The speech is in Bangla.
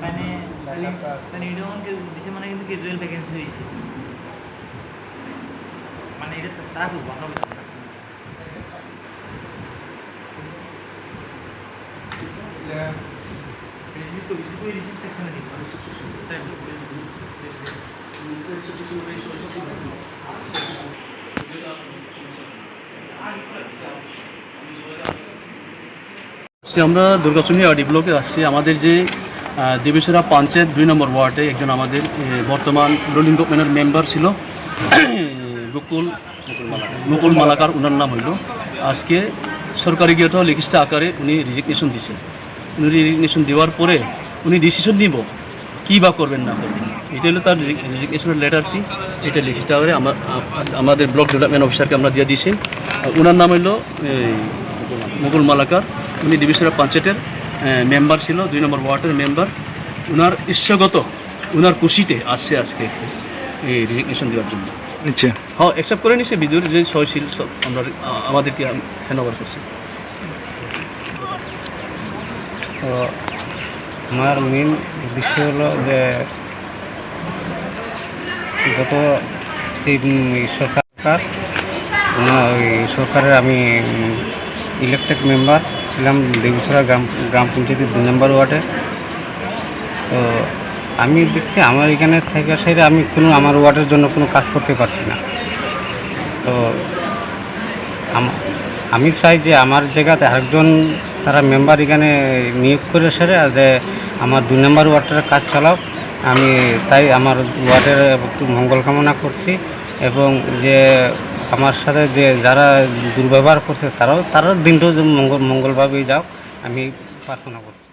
মানে দিছে মানে কিন্তু ক্যাজুয়াল ভ্যাকেন্সি হয়েছে মানে এটা তারা করবো আমরা রিসিভ সেকশনে দিব আমরা দুর্গা চৌমুহনী RD ব্লকে আসছি। আমাদের যে দেবিচরা পঞ্চায়েত 2 নম্বর ওয়ার্ডে একজন আমাদের বর্তমান রুলিং গভর্নমেন্টের মেম্বার ছিল মুকুল মালাকার, ওনার নাম হইল। আজকে সরকারি গেট লিখিত আকারে উনি রিজিগনেশন দিছে। উনি রিজিগনেশন দেওয়ার পরে উনি ডিসিশন নিব কী বা করবেন না করবেন, এটা হলো তার রিজিগনেশনের লেটারটি। এটা লিখিত আকারে আমাদের ব্লক ডেভেলপমেন্ট অফিসারকে আমরা দিয়ে দিয়েছি। ওনার নাম হইল মুকুল মালাকার। উনি দেবিচরা পঞ্চায়েতের মেম্বার ছিল, 2 নম্বর ওয়ার্ডের মেম্বার। ওনার ইচ্ছাগত ওনার খুশিতে আসছে আজকে এই রিজিগনেশন দেওয়ার জন্য। নিচ্ছে হ্যাঁ, অ্যাকসেপ্ট করে নিচ্ছে। বিদুর যে সহশীল সব আমরা আমাদেরকে হ্যান্ড ওভার করছি। তো আমার মেন উদ্দেশ্য হলো যে গত যে সরকার ওই সরকারের আমি ইলেকটেড মেম্বার ছিলাম দেবিচরা গ্রাম পঞ্চায়েতের 2 নম্বর ওয়ার্ডে। তো আমি দেখছি আমার এখানে থেকে সাইডে আমি আমার ওয়ার্ডের জন্য কোনো কাজ করতে পারছি না। তো আমি চাই যে আমার জায়গাতে আরেকজন তারা মেম্বার এখানে নিয়োগ করে সেরে যে আমার 2 নম্বর ওয়ার্ডের কাজ চালাও। আমি তাই আমার ওয়ার্ডের একটু মঙ্গল কামনা করছি এবং যে আমার সাথে যে যারা দুর্ব্যবহার করছে তারাও দিনটাও যে মঙ্গলভাবেই যাও আমি প্রার্থনা করছি।